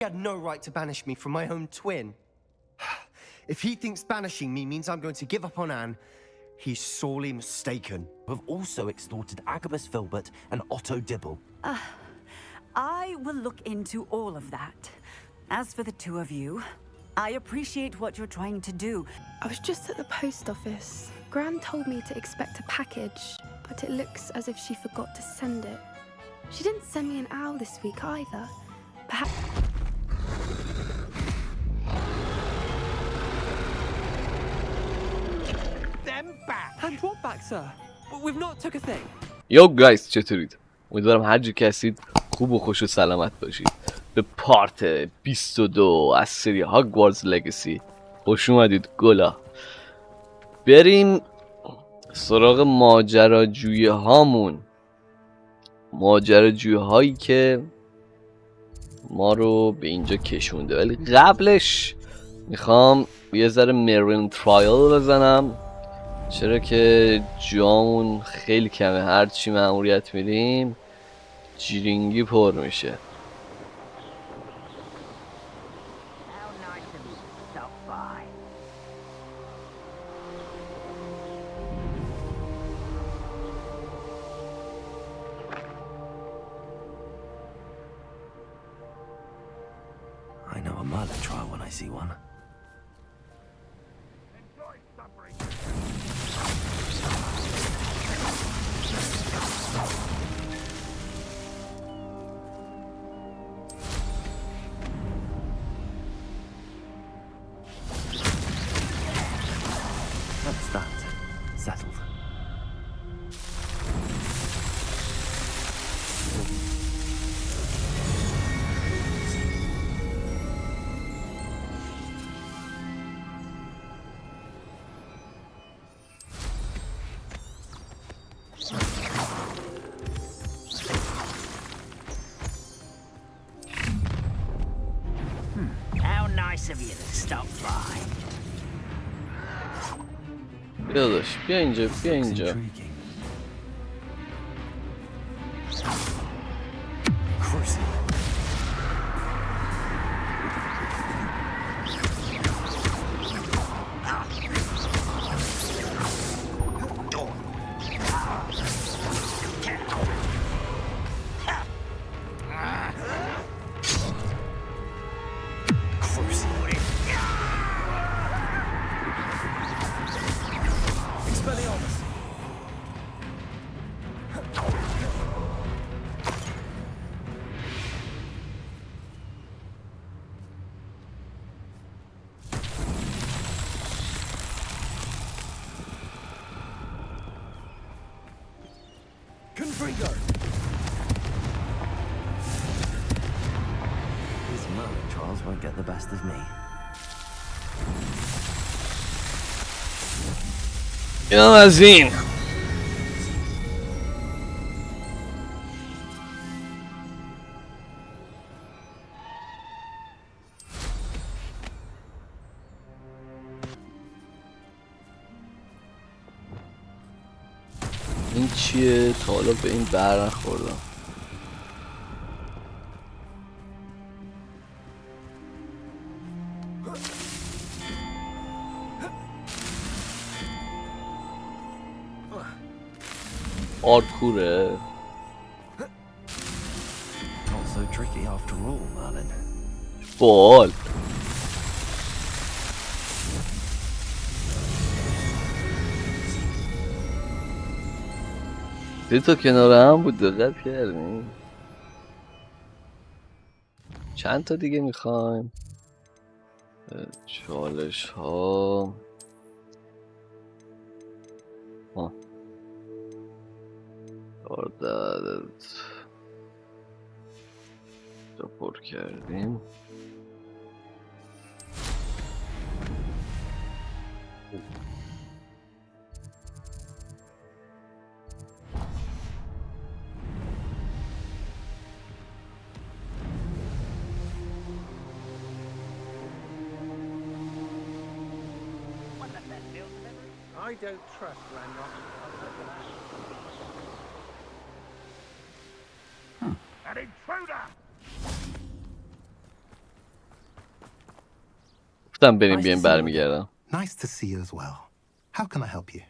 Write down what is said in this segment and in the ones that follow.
He had no right to banish me from my own twin. If he thinks banishing me means I'm going to give up on Anne, he's sorely mistaken. Have also extorted Agabus Filbert and Otto Dibble. I will look into all of that. As for the two of you, I appreciate what you're trying to do. I was just at the post office. Gran told me to expect a package, but it looks as if she forgot to send it. She didn't send me an owl this week either. Perhaps... Them back! And what back, sir? We've not took a thing. یو گایز چطورید؟ امیدوارم هر جا که هستید خوب و خوش و سلامت باشید. به پارت 22 از سری هاگوارتز لگسی خوش اومدید گلا. بریم سراغ ماجراجویی هامون، ماجراجویی هایی که ما رو به اینجا کشونده. ولی قبلش میخوام یه ذره میریم ترایل بزنم، چرا که جامون خیلی کمه. هرچی مأموریت میریم جیرینگی پر میشه. I know a murder trial when I see one. That's that. Settled. How nice of you to stop by. بیا داشت بیا اینجا، بیا اینجا. Intriguing. Crucible. Confringo! These murder trials won't get the best of me. اینم از این. این چیه؟ تا حالا به این بر نخوردم. پارکوره. Not so tricky after all, Merlin. بال. سه تا کنار هم بود، دقت کردیم. چند تا دیگه میخوایم؟ چالش ها. دادت تا پر کردیم. I don't trust Randolph. An intruder! گفتم بریم بیایم برمیگردم. Nice to see you as well. How can I help you?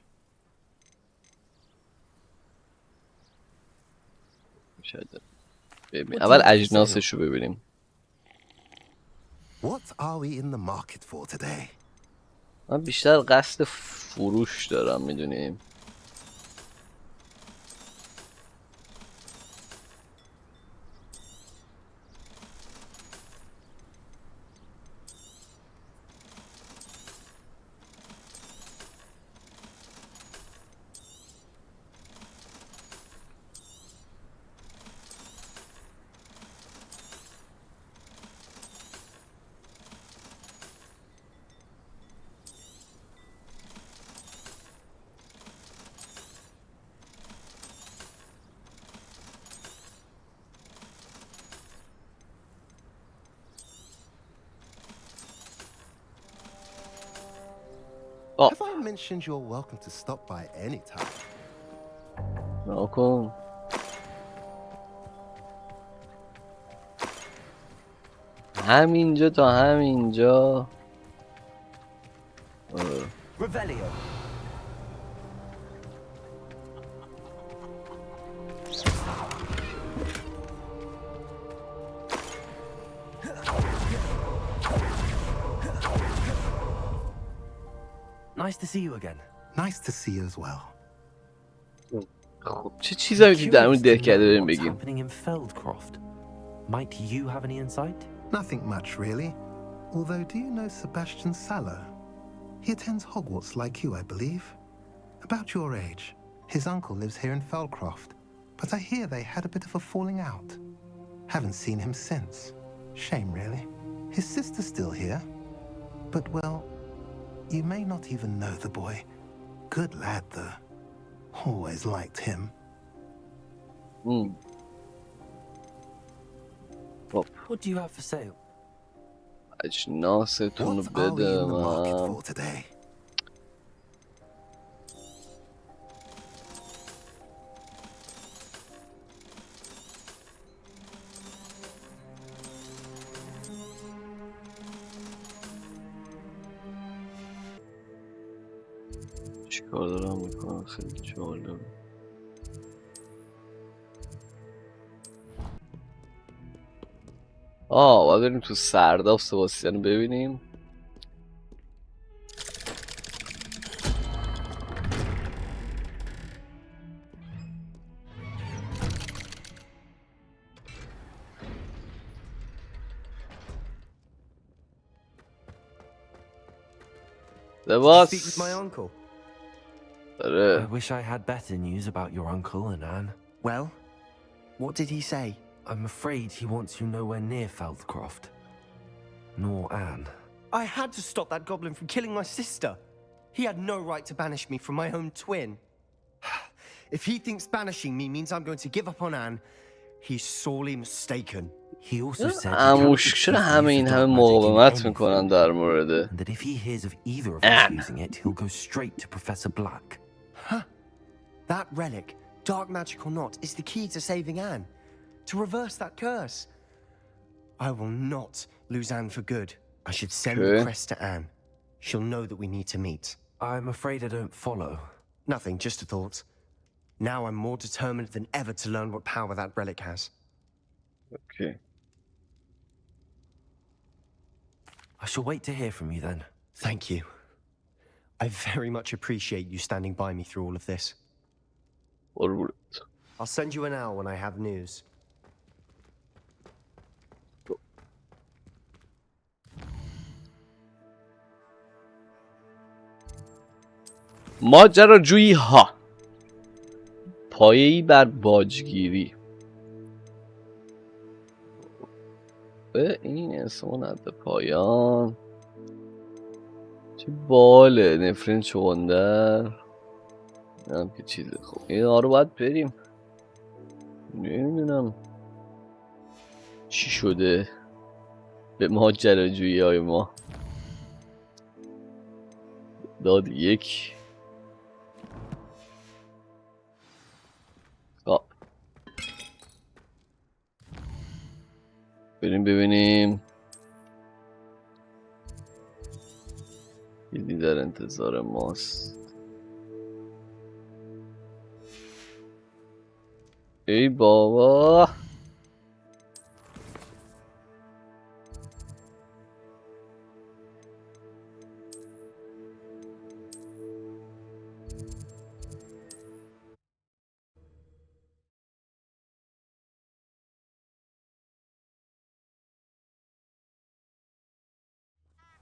شاید ببین اول اجناسش رو ببینیم. What are we in the market for today? من بیشتر قصد فروش دارم میدونیم. Have I mentioned you're welcome to stop by any time? ناکن. همینجا تا همینجا. Revelio. Nice to see you again. Nice to see you as well. خب چه چیزایی در مورد دهکده داریم What's بگیم؟ happening in Feldcroft? Might you have any insight? Nothing much, really. Although, do you know Sebastian Saller? He attends Hogwarts like you, I believe. About your age. His uncle lives here in Feldcroft. But I hear they had a bit of a falling out. Haven't seen him since. Shame, really. His sister's still here. But, well, you may not even know the boy. Good lad, though. Always liked him. What do you have for sale? اجناستون رو What are we in the market بده. for today? چیکار دارم میکنم؟ خیلی جالب. باید بریم تو سرداب سباستین رو ببینیم. Speak with my uncle. I wish I had better news about your uncle and Anne. Well, what did he say? I'm afraid he wants you nowhere near Feldcroft. Nor Anne. I had to stop that goblin from killing my sister. He had no right to banish me from my own twin. If he thinks banishing me means I'm going to give up on Anne, he's sorely mistaken. He also said اموش چرا همه این همه مقاومت میکنن در مورد that if he hears of either of us using it, he'll go straight to Professor Black. Huh? That relic, dark magic or not, is the key to saving Anne. To reverse that curse. I will not lose Anne for good. I should send the crest to Anne. She'll know that we need to meet. I'm afraid I don't follow. Nothing, just a thought. Now I'm more determined than ever to learn what power that relic has. Okay. I shall wait to hear from you then. Thank you. I very much appreciate you standing by me through all of this. ورود. I'll send you an owl when I have news. ماجراجویی ها. پایه‌ای بر باجگیری. به این اسم ند پایان. چه باله نفرین چوندر. نمیدونم که چیزه. خب اینا رو باید بریم. نمیدونم چی شده به ماجراجویی های ما. داد یک. بریم ببینیم دیدی در انتظار ماست. ای بابا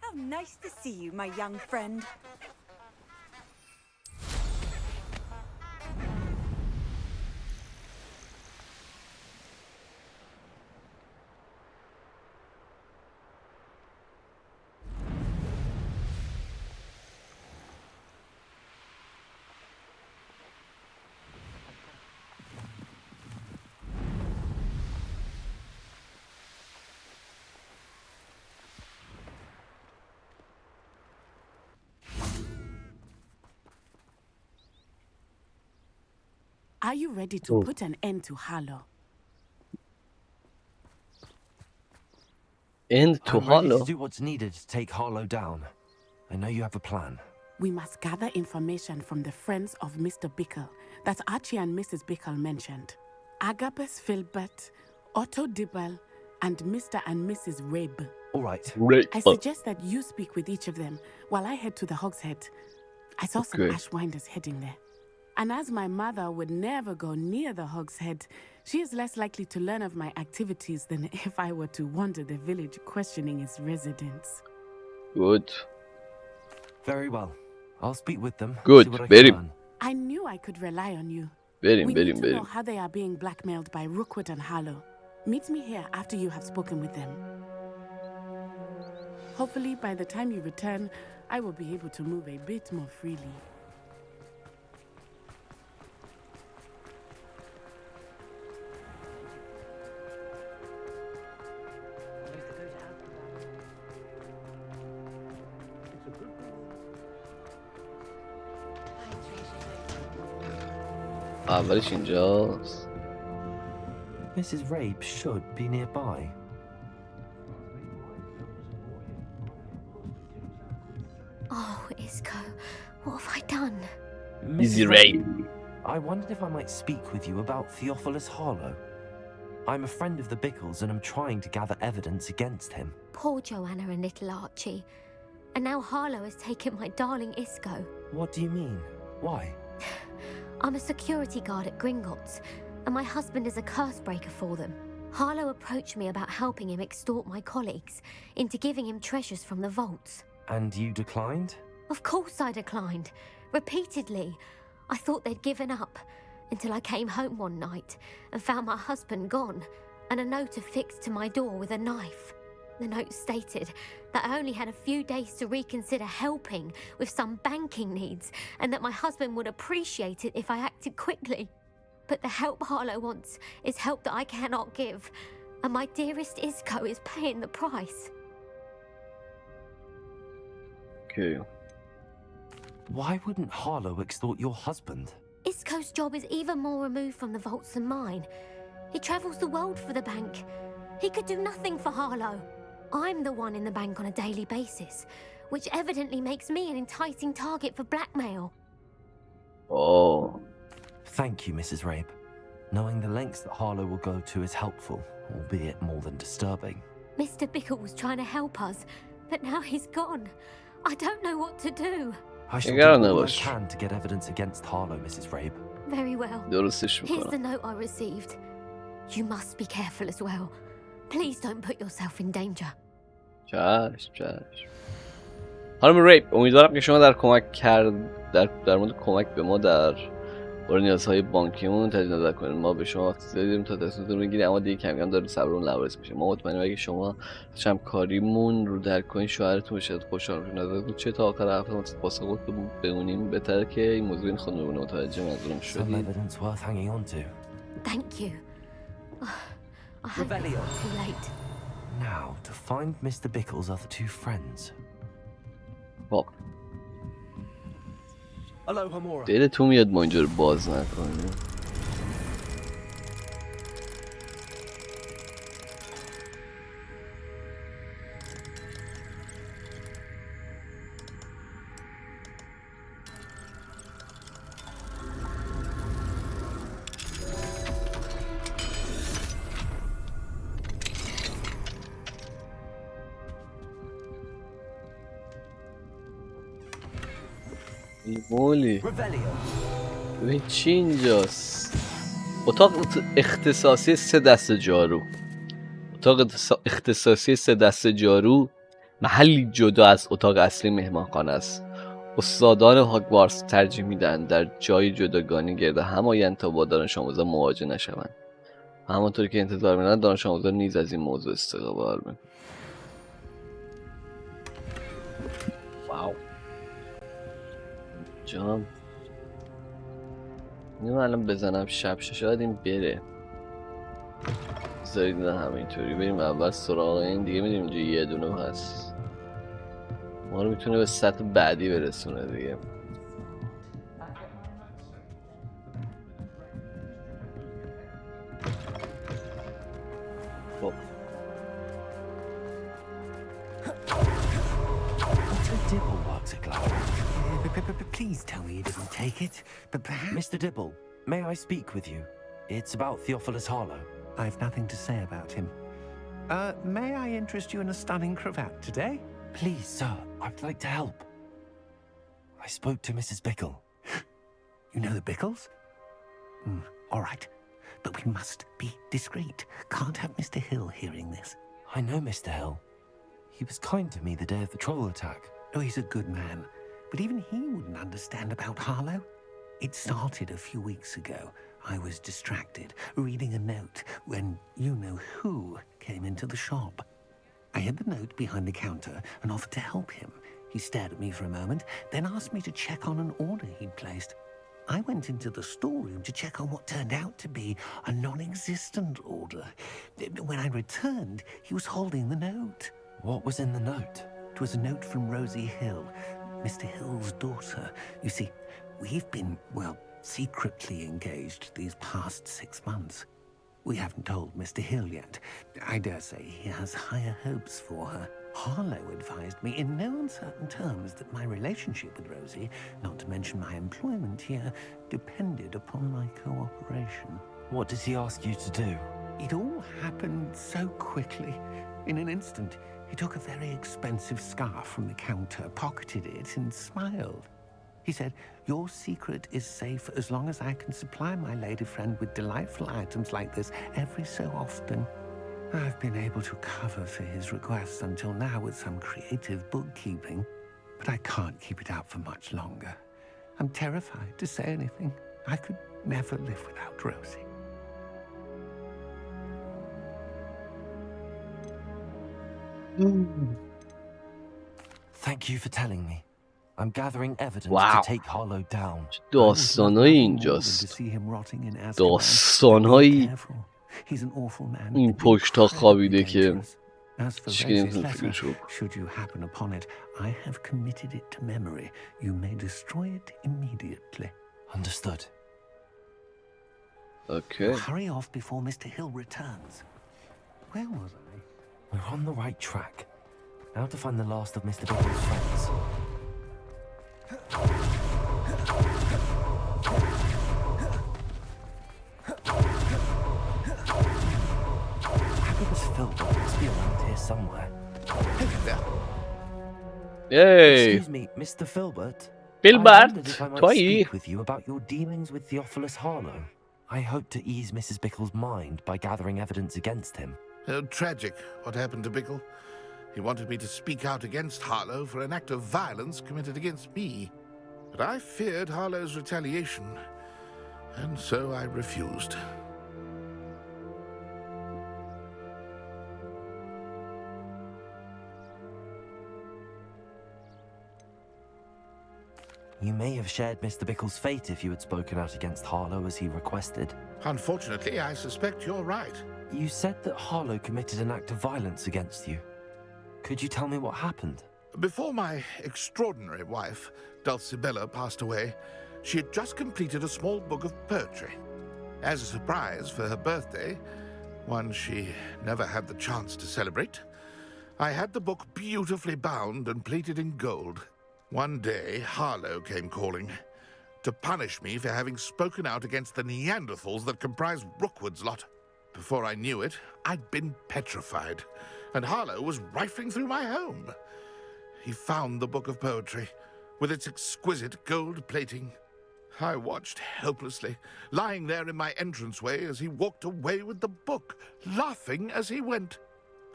How nice to see you, my young friend. Are you ready to put an end to Halo? end to I'm ready Halo. to do what's needed to take Harlow down. I know you have a plan. We must gather information from the friends of Mr. Bickle that Archie and Mrs. Bickle mentioned. Agabus Filbert, Otto Dibble, and Mr. and Mrs. Rabe. All right. Right. I suggest that you speak with each of them while I head to the Hogshead. I saw some Okay. Ashwinders heading there. And as my mother would never go near the Hogshead, she is less likely to learn of my activities than if I were to wander the village questioning its residents. Good. Very well. I'll speak with them. Good. See what I can Very- learn. I knew I could rely on you. Verin, We need verin, to know verin. how they are being blackmailed by Rookwood and Harlow. Meet me here after you have spoken with them. Hopefully, by the time you return, I will be able to move a bit more freely. اولش اینجاست. Mrs. Rabe should be nearby. Oh, Isco, what have I done? Easy Mrs. Rabe. I wondered if I might speak with you about Theophilus Harlow. I'm a friend of the Bickles and I'm trying to gather evidence against him. Poor Joanna and little Archie. And now Harlow has taken my darling Isco. What do you mean? Why? I'm a security guard at Gringotts, and my husband is a curse breaker for them. Harlow approached me about helping him extort my colleagues into giving him treasures from the vaults. And you declined? Of course I declined. Repeatedly. I thought they'd given up, until I came home one night and found my husband gone, and a note affixed to my door with a knife. The note stated that I only had a few days to reconsider helping with some banking needs, and that my husband would appreciate it if I acted quickly. But the help Harlow wants is help that I cannot give, and my dearest Isco is paying the price. Okay. Why wouldn't Harlow extort your husband? Isco's job is even more removed from the vaults than mine. He travels the world for the bank. He could do nothing for Harlow. I'm the one in the bank on a daily basis, which evidently makes me an enticing target for blackmail. Oh. Thank you, Mrs. Rabe. Knowing the lengths that Harlow will go to is helpful, albeit more than disturbing. Mr. Bickle was trying to help us, but now he's gone. I don't know what to do. I shall gotta do know all I us. can to get evidence against Harlow, Mrs. Rabe. Very well. درستش Here's the میکنم. note I received. You must be careful as well. Please don't put yourself in danger. چشم. خانم ریپ، امیدوارم که شما در مورد کمک به ما در مورد نیازهای بانکیمون تجدید نظر کنید. ما به شما وقت زیادی داریم تا تصمیمتون رو بگیریم، اما دیگه کم کم داریم صبرمون لبریز میشه. ما مطمئنیم اگه شما همکاریمون رو درک کنید شوهرتون بشه خوشحال میشه. نظرتون چه تا آخر هفته پاسخ بمونیم بهتره که این موضوع این خود بمونه. متوجه منظورم Some شدید؟ evidence worth hanging on to. Thank you. I hope it's not too late. Now, to find Mr. Bickle's other two friends. واقعا Hello, Hamura. دلتون میاد ما اینجا رو باز نکنیم. مولی ببین چی اینجاست. اتاق اختصاصی 3 دسته جارو. اتاق اختصاصی 3 دسته جارو محلی جدا از اتاق اصلی مهمانخانه است. استادان هاگوارتز ترجیح میدن در جای جداگانه گرد هم آیند تا با دانش آموزان مواجه نشوند. همانطوری که انتظار می‌دارند دانش آموزان نیز از این موضوع استقبال می‌کنند. واو. جام. اینو الان بزنم شب شاید این بره. بذارید نه همینطوری بریم اول سراغ این دیگه. می‌دونیم اینجا یه دونه هست. ما رو میتونه به سطح بعدی برسونه دیگه. خب Please tell me you didn't take it, but perhaps... Mr. Dibble, may I speak with you? It's about Theophilus Harlow. I've nothing to say about him. May I interest you in a stunning cravat today? Please, sir, I'd like to help. I spoke to Mrs. Bickle. You know the Bickles? All right, but we must be discreet. Can't have Mr. Hill hearing this. I know Mr. Hill. He was kind to me the day of the troll attack. Oh, he's a good man. But even he wouldn't understand about Harlow. It started a few weeks ago. I was distracted, reading a note, when you-know-who came into the shop. I hid the note behind the counter and offered to help him. He stared at me for a moment, then asked me to check on an order he'd placed. I went into the storeroom to check on what turned out to be a non-existent order. When I returned, he was holding the note. What was in the note? It was a note from Rosie Hill, Mr. Hill's daughter. You see, we've been, well, secretly engaged these past 6 months. We haven't told Mr. Hill yet. I dare say he has higher hopes for her. Harlow advised me in no uncertain terms that my relationship with Rosie, not to mention my employment here, depended upon my cooperation. What does he ask you to do? It all happened so quickly. In an instant, he took a very expensive scarf from the counter, pocketed it, and smiled. He said, "Your secret is safe as long as I can supply my lady friend with delightful items like this every so often." I've been able to cover for his requests until now with some creative bookkeeping, but I can't keep it out for much longer. I'm terrified to say anything. I could never live without Rosie. Thank you for telling me. I'm gathering evidence to take Harlow down. داستانای اینجاست. داستانایی این پشت تا خوابیده که هیچکی نمیتونه فکرش رو. Should you happen upon it, I have committed it to memory. You may destroy it immediately. Understood. Okay. Hurry off before Mr. Hill returns. Where was I? We're on the right track. Now to find the last of Mr. Bickle's friends. Filbert must be around here somewhere. Yay! Excuse me, Mr. Filbert. Filbert, I wondered if I might speak with you about your dealings with Theophilus Harlow. I hope to ease Mrs. Bickle's mind by gathering evidence against him. Tragic what happened to Bickle. He wanted me to speak out against Harlow for an act of violence committed against me. But I feared Harlow's retaliation, and so I refused. You may have shared Mr. Bickle's fate if you had spoken out against Harlow as he requested. Unfortunately, I suspect you're right. You said that Harlow committed an act of violence against you. Could you tell me what happened? Before my extraordinary wife, Dulcibella, passed away, she had just completed a small book of poetry. As a surprise for her birthday, one she never had the chance to celebrate, I had the book beautifully bound and plated in gold. One day, Harlow came calling to punish me for having spoken out against the Neanderthals that comprise Rookwood's lot. Before I knew it, I'd been petrified, and Harlow was rifling through my home. He found the book of poetry, with its exquisite gold plating. I watched helplessly, lying there in my entranceway as he walked away with the book, laughing as he went.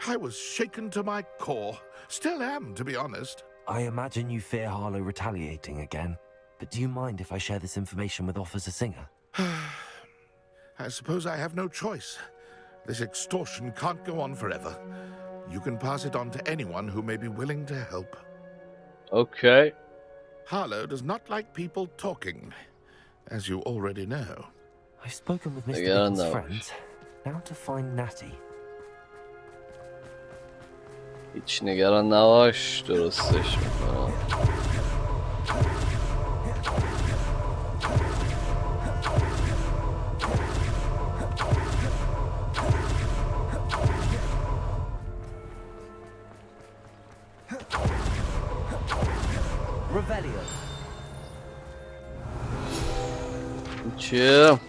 I was shaken to my core. Still am, to be honest. I imagine you fear Harlow retaliating again, but do you mind if I share this information with Officer Singer? I suppose I have no choice. This extortion can't go on forever. You can pass it on to anyone who may be willing to help. Okay. Harlow does not like people talking, as you already know. I've spoken with Mr. Bickle's friends. Now to find Natty. هیچ نگران نباش، درستش میکنم. چیه؟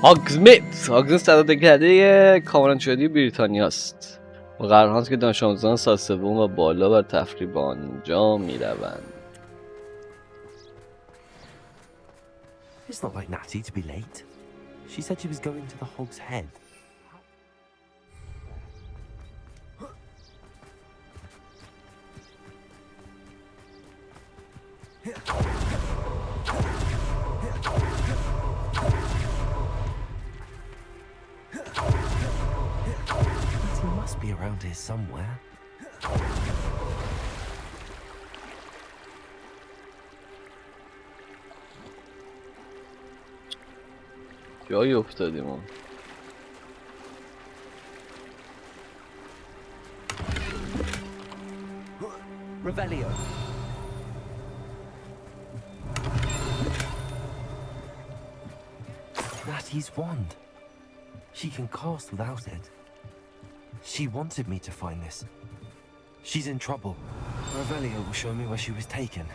هاگزمیت صداده‌کننده کاملا شدی بریتانیا است. و قرار هاست که دانش آموزان سال سوم و بالا بر تفریح به آنجا میروند. It's not like Natty to be late. She said she was going to the Hog's Head. He must be around here somewhere. جایی افتادیم ما. Revelio. Natty's wand. She can cast without it. She wanted me to find this. She's in trouble. Revelio will show me where she was taken.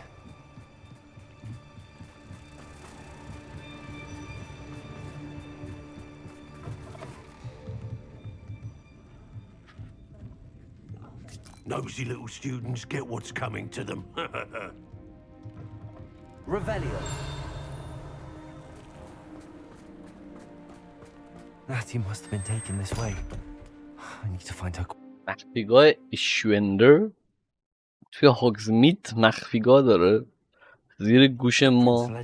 Nosy little students get what's coming to them. Revelio. Natty must have been taken this way. I need to find her. مخفیگاه اشویندر توی هاگزمیت مخفیگاه داره زیر گوش ما.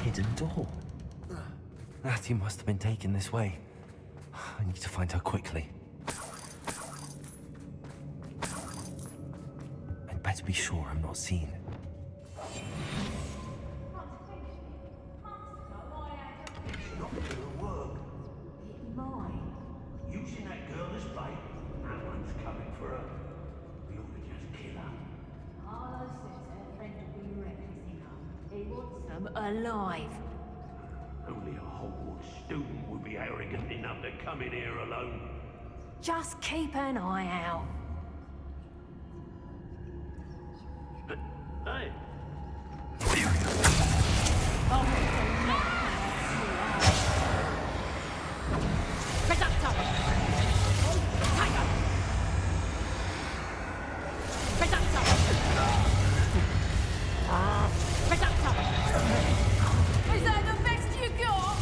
Hidden door. Natty must have been taken this way. I need to find her quickly. I'd better be sure I'm not seen. Using that girl as bait, no one's coming for her. We ought to just kill her. Harlow says her friend will be reckless enough. He wants them alive. Only a Hogwarts student would be arrogant enough to come in here alone. Just keep an eye out. Hey! Is that the best you got?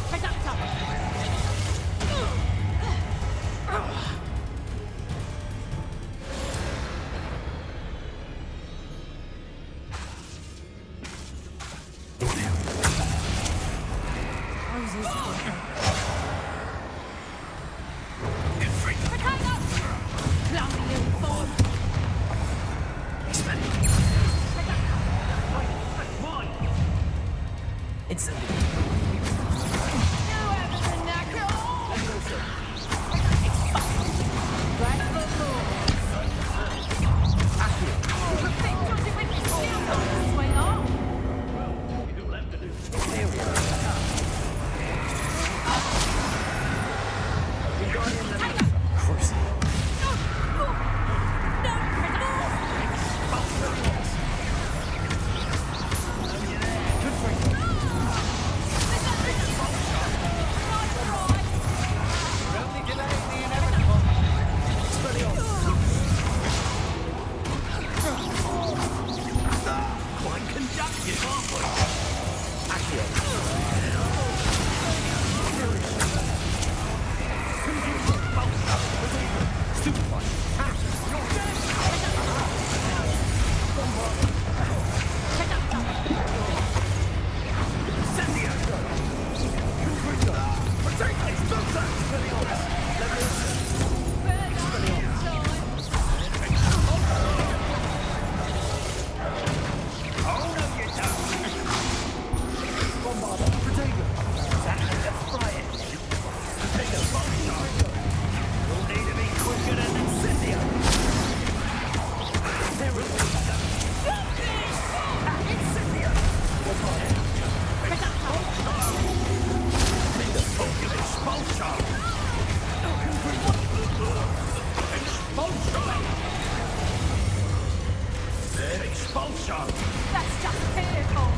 That's just fearful.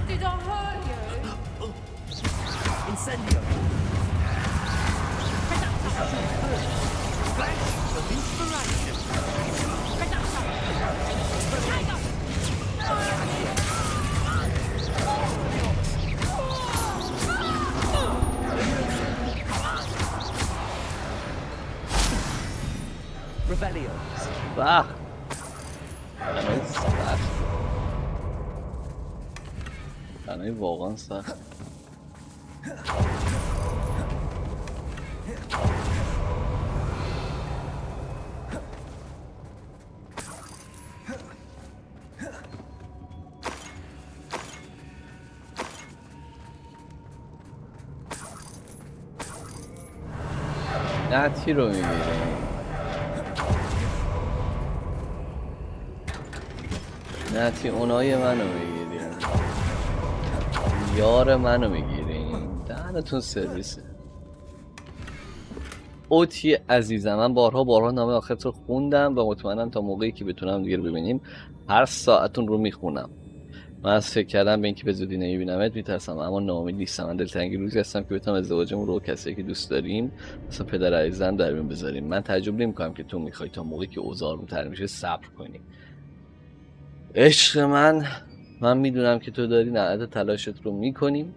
Did I hurt you? Incendio. Revelio. سخت تنهایی واقعا سخت. نتی رو میگیریم. نتی اونای منو میگیریم. یار منو میگیریم. دهنتون سرویسه. اوتی عزیزم، من بارها نامه آخرت رو خوندم و مطمئنم تا موقعی که بتونم دیگه رو ببینیم هر ساعتون رو میخونم. من از فکر کردم به اینکه به زودی نمیبینمت میترسم، اما ناامید نیستم. من دلتنگی روزی هستم که بتونم ازدواجمون رو کسی که دوست داریم مثلا پدر عزیزم در میون بذاریم. من تعجب نمیکنم که تو میخوای تا موقعی که اوضاع آروم‌تر میشه صبر کنی. عشق من میدونم که تو داری نهایت تلاشت رو میکنیم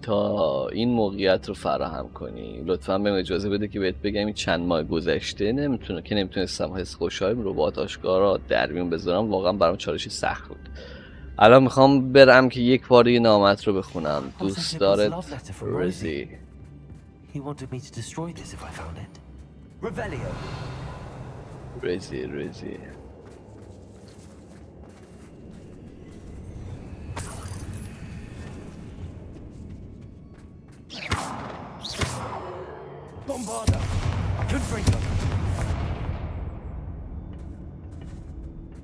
تا این موقعیت رو فراهم کنی. لطفاً بهم اجازه بده که بهت بگم این چند ماه گذشته نمیتونستم حس خوشحالیم رو با آشکارا در میون بذارم. واقعا برام چالشی سخت بود. الان میخوام برم که یک پاره نامت رو بخونم. دوست دارت رزی. He wanted me to destroy this if I found it. Revelio. رزی. Bombarda. Confringo.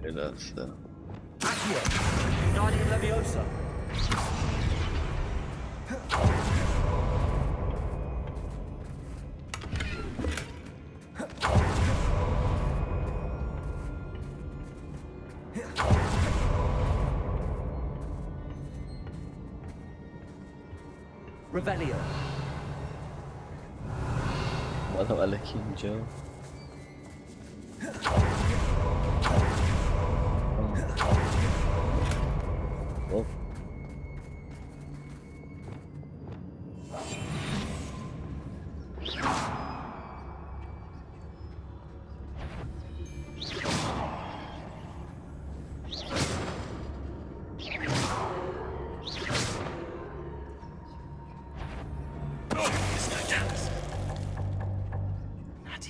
الاسته. Accio. Guardian Leviosa. Revelio. مادم الکی اینجا.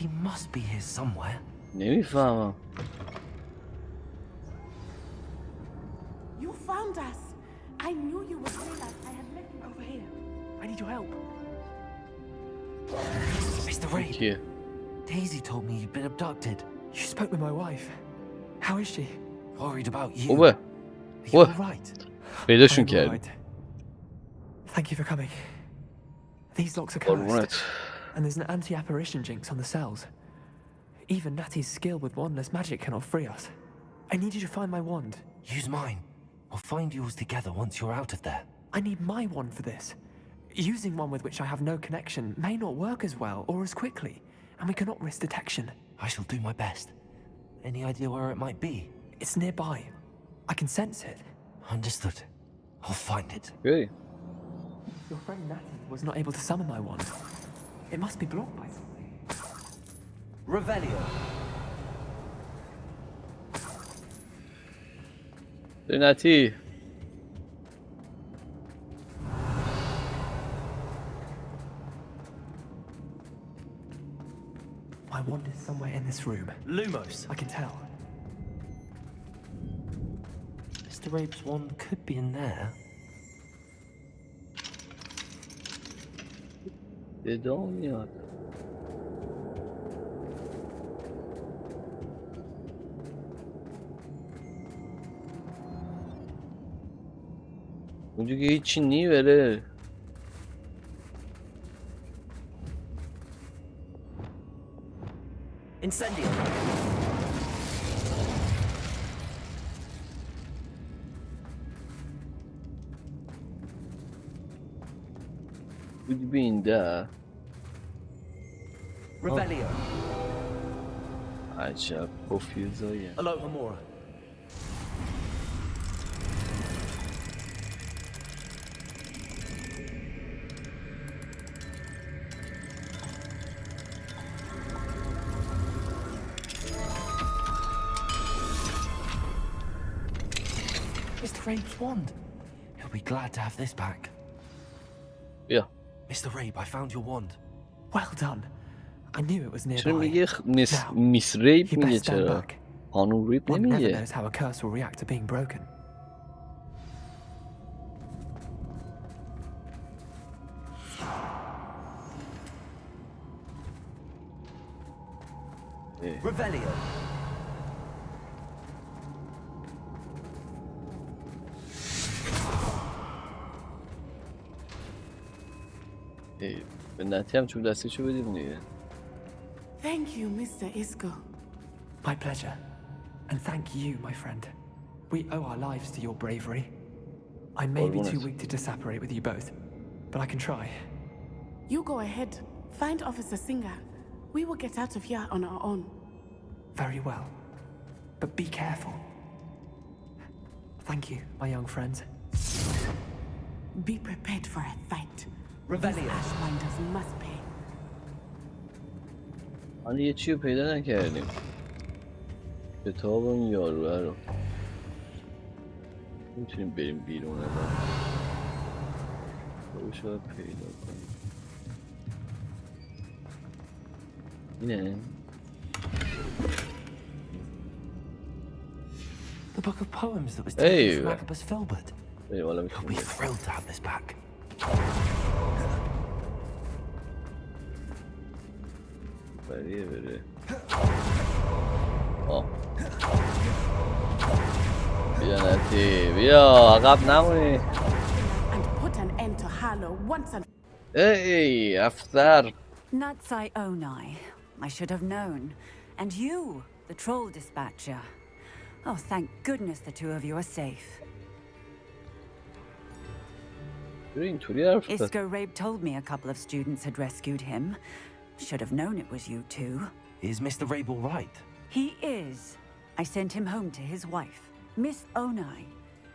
He must be here somewhere. نمیفهمم. You found us. I knew you would realize I had left you over here. I need your help. Mr. Raid. کیه؟ Daisy told me you'd been abducted. You spoke with my wife. How is she? Worried about you. خوبه. Are you all right? پیداشون I'm all کردیم. right. Thank you for coming. These locks are قربونت. cursed, and there's an anti-apparition jinx on the cells. Even Natty's skill with wandless magic cannot free us. I need you to find my wand. Use mine. We'll find yours together once you're out of there. I need my wand for this. Using one with which I have no connection may not work as well or as quickly, and we cannot risk detection. I shall do my best. Any idea where it might be? It's nearby. I can sense it. Understood. I'll find it. Okay. Your friend Natty was not able to summon my wand. It must be blocked by something. Revelio. نتی. My wand is somewhere in this room. Lumos. I can tell. Mr. Rabe's wand could be in there. صدا میاد. اونجا که هیچی نی بره. Incendio. دوربین ده. Revelio. عجب پوفیوزایه. Aloha Mora. Mr. Rabe's wand. He'll be glad to have this back. Yeah. Mr. Rabe, I found your wand. Well done. I knew it was چرا nearby. میگه میس ریب میگه چرا؟ خانوم ریب One never نمیگه. knows how a curse will react to being broken. Revelio. به نتی هم چوب دستیشو بدیم دیگه. Thank you, Mr. Isco. My pleasure. And thank you, my friend. We owe our lives to your bravery. I may be too weak to disapparate with you both, but I can try. You go ahead. Find Officer Singer. We will get out of here on our own. Very well. But be careful. Thank you, my young friends. Be prepared for a fight. Revelio. These Ashwinders must pay. حالا یه چی رو پیدا نکردیم. کتاب اون یاروه رو میتونیم بریم بیرون الان. رو شاید پیدا کنیم. اینه؟ The book of poems that was taken from Agabus Filbert. We'll be thrilled to have this back. بره. بیا نتی بیا عقب نمونی. And put an end to Halo once and ای افسر. Natatsai Onai. I should have known. And you, the troll dispatcher. Oh, thank goodness the two of you are safe. Isco Rabe told me a couple of students had rescued him. Should have known it was you two. Is Mr. Rabe all right? He is. I sent him home to his wife, Miss Onai.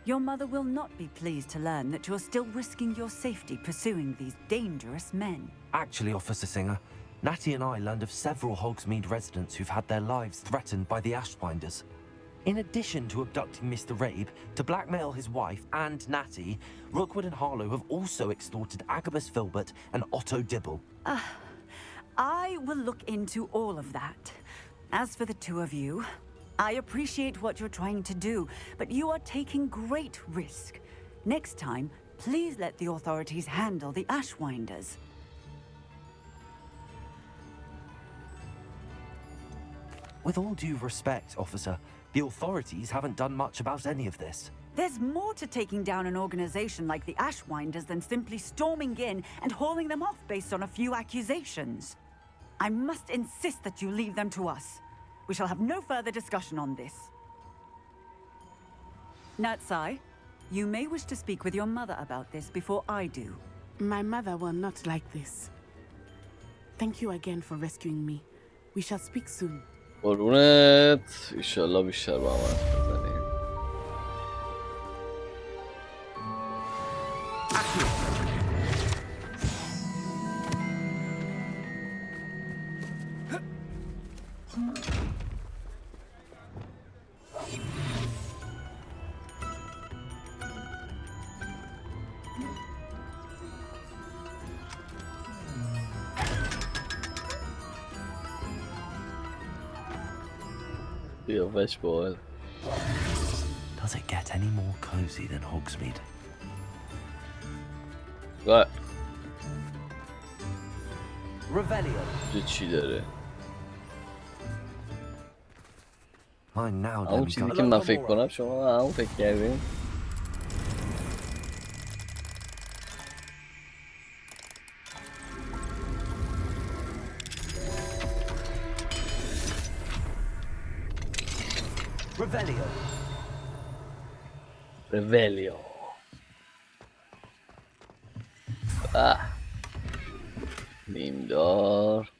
Your mother will not be pleased to learn that you're still risking your safety pursuing these dangerous men. Actually, Officer Singer, Natty and I learned of several Hogsmeade residents who've had their lives threatened by the Ashwinders. In addition to abducting Mr. Rabe to blackmail his wife and Natty, Rookwood and Hارلو have also extorted Agabus Filbert and Otto Dibble. I will look into all of that. As for the two of you, I appreciate what you're trying to do, but you are taking great risk. Next time, please let the authorities handle the Ashwinders. With all due respect, officer, the authorities haven't done much about any of this. There's more to taking down an organization like the Ashwinders than simply storming in and hauling them off based on a few accusations. I must insist that you leave them to us. We shall have no further discussion on this. Natatsai, you may wish to speak with your mother about this before I do. My mother will not like this. Thank you again for rescuing me. We shall speak soon. قربونت ایشالله بیشتر با هم حرف بزنیم. قیافش باحال. Does it get any more cozy than Hogsmeade? Right. Revelio. چی داره؟ همون چیزی که من فکر کنم شما همون فکر کردین؟ رولیا. نیمدار.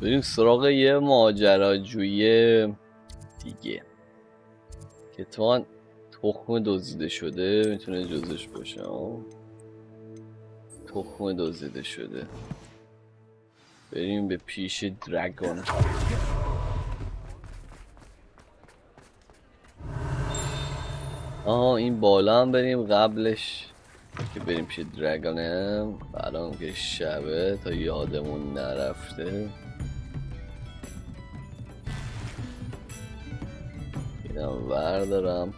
بریم سراغ یه ماجراجویی دیگه که اتفاقا تخم دزدیده شده میتونه جزش باشه. تخم دزدیده شده. بریم به پیش دراگون. این بالا هم بریم قبلش که بریم پیش دراگونم. الان که شبه تا یادمون نرفته. اینم بردارم.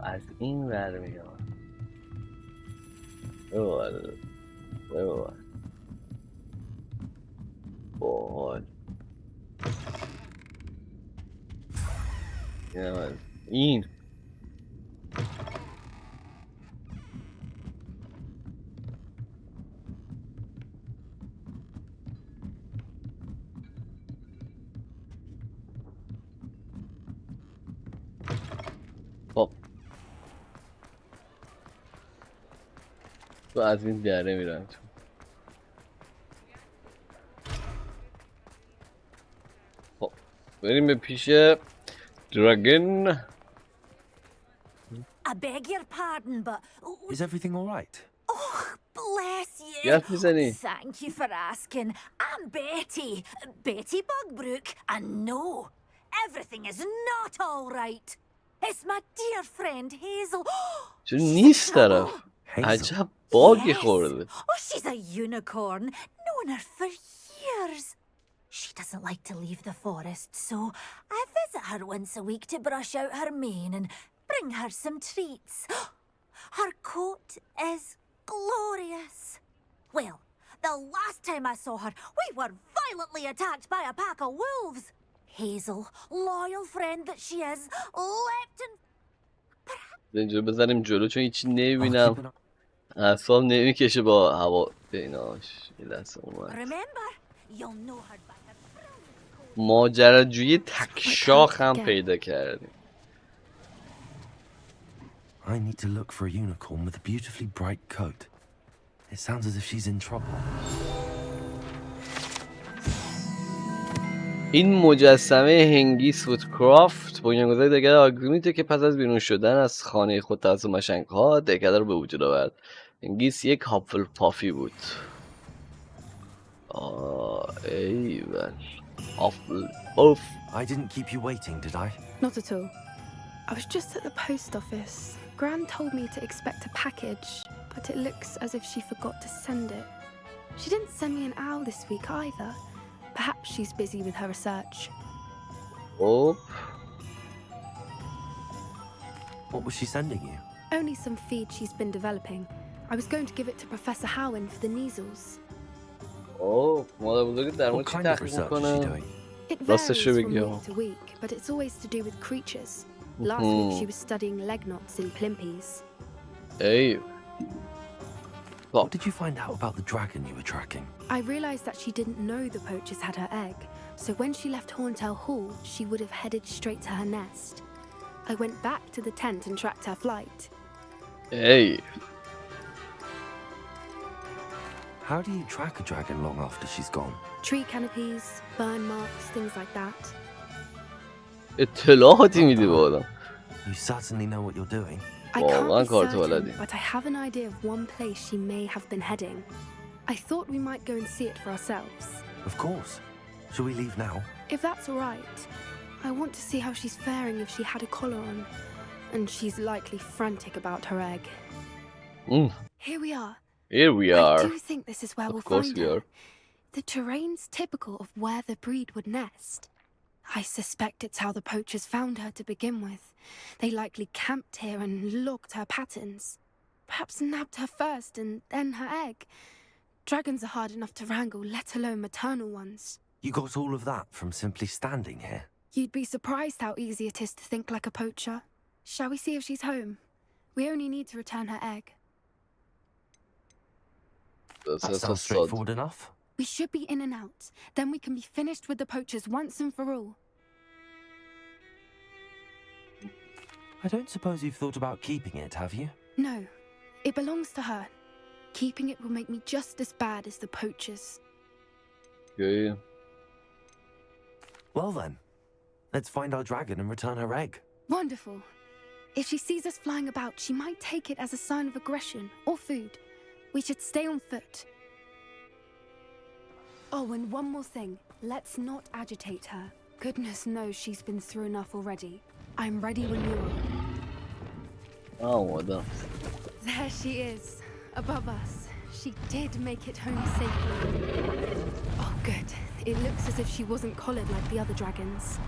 از این ور میاد. باحال. این تو از این دره میرم تو. بریم به پیش دراگون. I beg your pardon, but... Is everything all right? Oh, bless you. Yes, Miss Annie. Thank you for asking. I'm Betty. Betty Bugbrook. And no, everything is not all right. It's my dear friend Hazel. چون نیست طرف. عجب باگی خورده. Oh, she's a unicorn. Known her for years. She doesn't like to leave the forest, so I visit her once a week to brush out her mane and bring her some treats. Her coat is glorious. Well, the last time I saw her, we were violently attacked by a pack of wolves. Hazel, loyal friend that she is, leapt and... اینجا بزنیم جلو چون هیچی نمیبینم. اعصاب نمیکشه با هوا بیناش. یه لحظه اومد. ماجراجویی تکشاخ هم پیدا کردیم. I need to look for a unicorn with a beautifully bright coat. It sounds as if she's in trouble. این مجسمه هنگیس وودکرافت بنیانگذار دهکده آگزونیته که پس از بیرون شدن از خانه خود توسط مشنگ‌ها دهکده رو به وجود آورد. هنگیس یک هافلپافی بود. ایول. هافلپاف. I didn't keep you waiting, did I? Not at all. I was just at the post office. Gran told me to expect a package, but it looks as if she forgot to send it. She didn't send me an owl this week either. Perhaps she's busy with her research. Oh. What was she sending you? Only some feed she's been developing. I was going to give it to Professor Howen for the measles. مادر بزرگی در مورد چی تحقیق میکنه؟ راستش رو بگی ها. To week, but it's always to do with creatures. Last week she was studying legnots in Plimpies. Hey. What did you find out about the dragon you were tracking? I realized that she didn't know the poachers had her egg, so when she left Horntail Hall, she would have headed straight to her nest. I went back to the tent and tracked her flight. Hey. How do you track a dragon long after she's gone? Tree canopies, burn marks, things like that. اطلاعاتی میدی به آدم. You certainly know what you're doing. I can't be certain, but I have an idea of one place she may have been heading. I thought we might go and see it for ourselves. Of course. Shall we leave now? If that's all right. I want to see how she's faring if she had a collar on. And she's likely frantic about her egg. Here we are. Here we are. I do think this is where we'll find her. The terrain's typical of where the breed would nest. I suspect it's how the poachers found her to begin with. They likely camped here and logged her patterns. Perhaps nabbed her first and then her egg. Dragons are hard enough to wrangle, let alone maternal ones. You got all of that from simply standing here? You'd be surprised how easy it is to think like a poacher. Shall we see if she's home? We only need to return her egg. That sounds straightforward enough. We should be in and out. Then we can be finished with the poachers once and for all. I don't suppose you've thought about keeping it, have you? No. It belongs to her. Keeping it will make me just as bad as the poachers. Yeah. Well then, let's find our dragon and return her egg. Wonderful. If she sees us flying about, she might take it as a sign of aggression or food. We should stay on foot. Oh, and one more thing. Let's not agitate her. Goodness knows she's been through enough already. I'm ready when you are. Oh, what the? There she is, above us. She did make it home safely. Oh, good. It looks as if she wasn't collared like the other dragons.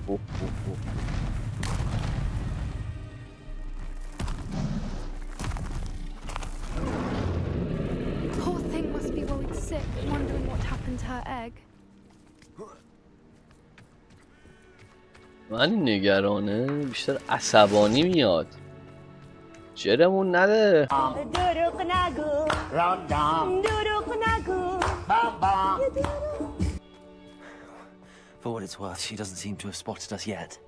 Oh, oh, oh. Poor thing must be worried sick, wondering what happened to her egg. من نگرانه بیشتر عصبانی میاد. جرمون نده. دروغ نگو دروغ نگو بابا. For what it's worth, she doesn't seem to have spotted us yet.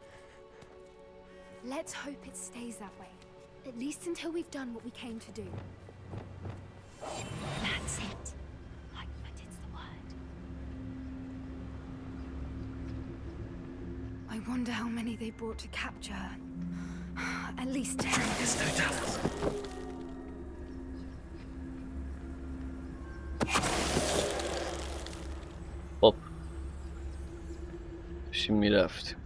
Let's hope it stays that way. At least until we've done what we came to do. That's it. Like it's the word. I wonder how many they brought to capture her. At least 10. There's no doubt. خب داشتیم میرفتیم.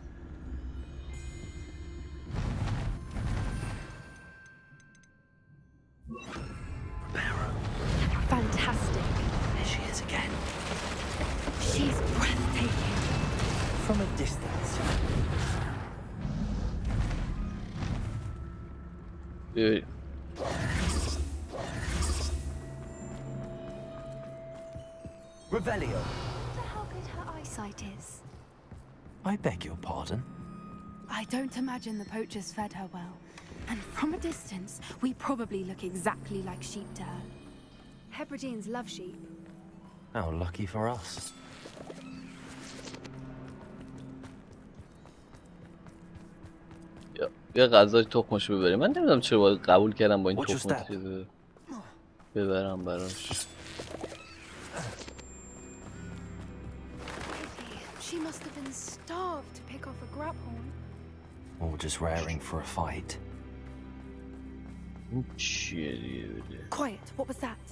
Fantastic. There she is again. She's breathtaking. From a distance. بیایید. Revelio. How good her eyesight is. I beg your pardon. I don't imagine the poachers fed her well. And from a distance, we probably look exactly like sheep to her. Hebrideans love sheep. How lucky for us. یا غذای تخمشو ببریم. من نمیدونم چرا باید قبول کردم با این تخم چیزه ببرم براش. She must have been starved to pick off a grabhorn. Or just raring for a fight. این چیه دیگه بده؟ Quiet, what was that?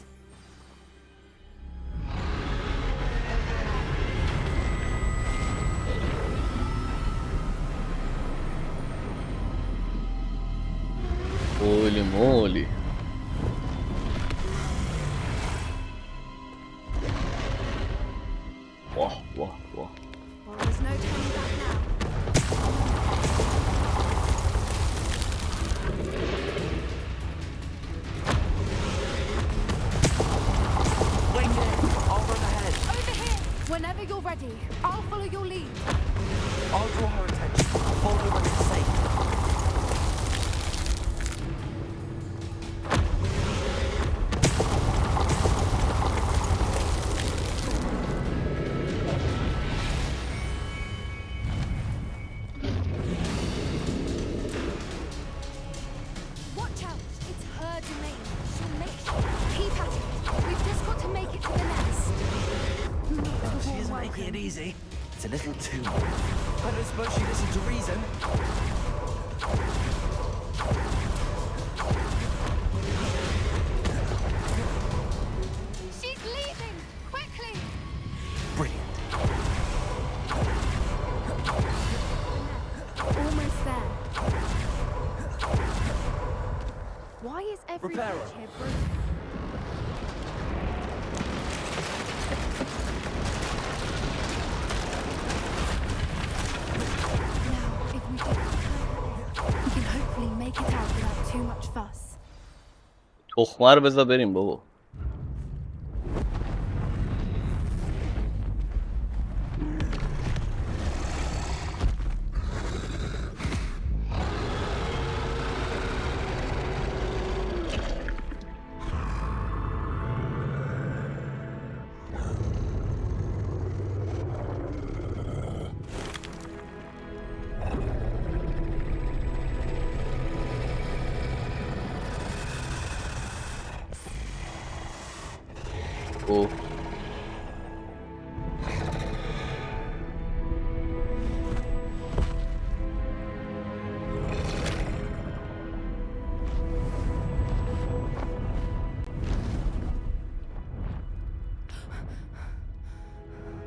Holy moly. Wah, wah, wah. Well, there's no turning back now. Wait there, I'll run ahead. Over here! Whenever you're ready, I'll follow your lead. I'll draw her attention. Follow when it's safe. Watch out! It's her domain. She'll make sure. Keep at it. We've just got to make it to the nest. She isn't making it easy. It's a little too much. I don't suppose she listened to reason. She's leaving! Quickly! Brilliant. Almost there. Why is Repairer. Now, if we can hopefully make it out without too much fuss. تخمه رو بذار بریم بابا.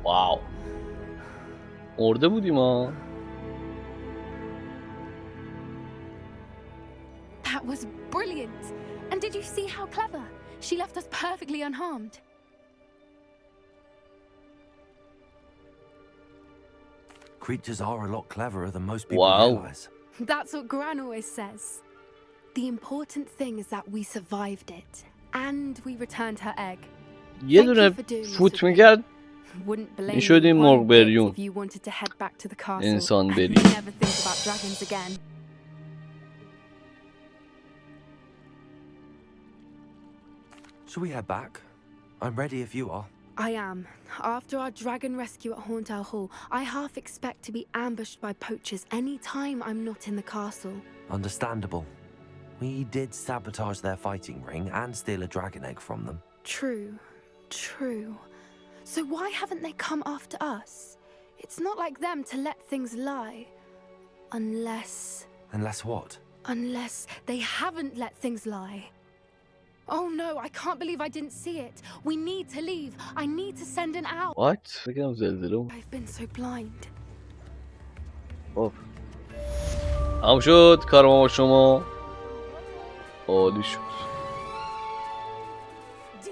واو مرده بودیم ها. That was brilliant. And did you see how clever? She left us perfectly unharmed. Creatures are a lot cleverer than most people realize. That's what Gran always says. The important thing is that we survived it. And we returned her egg. یه دونه فوت میکرد میشدیم مرغ بریون انسان بری. Shall we head back? I'm ready if you are. I am. After our dragon rescue at Hauntow Hall, I half expect to be ambushed by poachers any time I'm not in the castle. Understandable. We did sabotage their fighting ring and steal a dragon egg from them. True. True. So why haven't they come after us? It's not like them to let things lie. Unless... Unless what? Unless they haven't let things lie. Oh no, I can't believe I didn't see it. We need to leave. I need to send an out. What? I've been so blind. Oh. تمام شد کار ما با شما. عالی شد.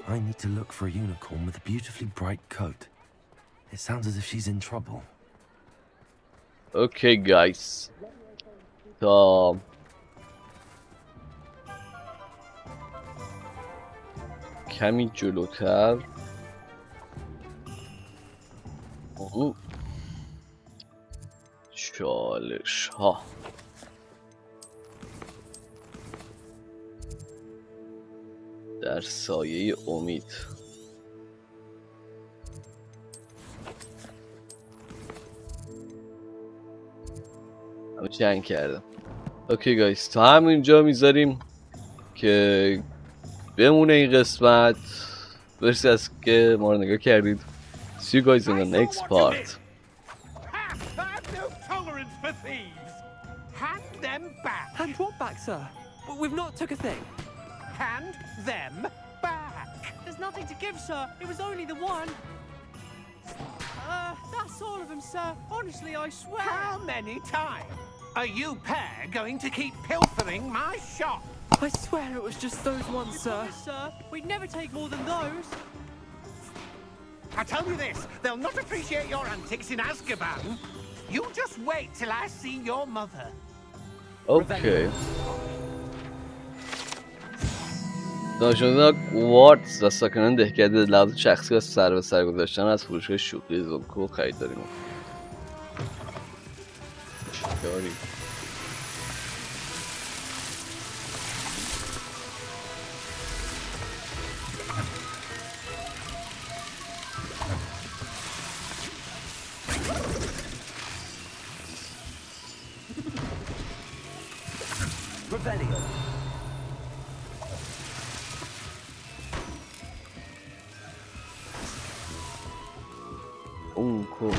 I need to look for a unicorn with a beautifully bright coat. It sounds as if she's in trouble. Okay, guys. تا کمی جلوتر چالش ها. در سایه امید. همه جنگ کردم. اوکی گایز تا همینجا میذاریم که بمونه این قسمت. مرسی از که ما رو نگاه کردید. See you guys in the next part. I've no tolerance for thieves. Hand them back. Hand what back, sir? We've not took a thing. Hand them back. There's nothing to give, sir. It was only the one. That's all of them, sir. Honestly, I swear. How many times are you pair going to keep pilfering my shop? I swear it was just those ones, sir. Sir, we'd never take more than those. I tell you this, they'll not appreciate your antics in Azkaban. You just wait till I see your mother. Okay. دانشمند هاگوارتز و ساکنان دهکده لحاظ شخصی و سر به سر گذاشتن از فروشگاه شوخی زونکو خریداری می‌کنند. چیکاری؟ cool.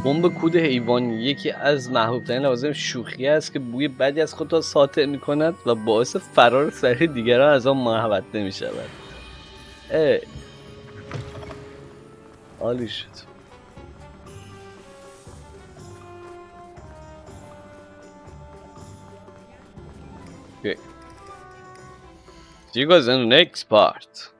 بمب کود حیوانی یکی از محبوب‌ترین لوازم شوخی است که بوی بدی از خود را ساطع می‌کند و باعث فرار سریع دیگران از آن محوطه می‌شود. عالی شد. Okay. See you guys in the next part.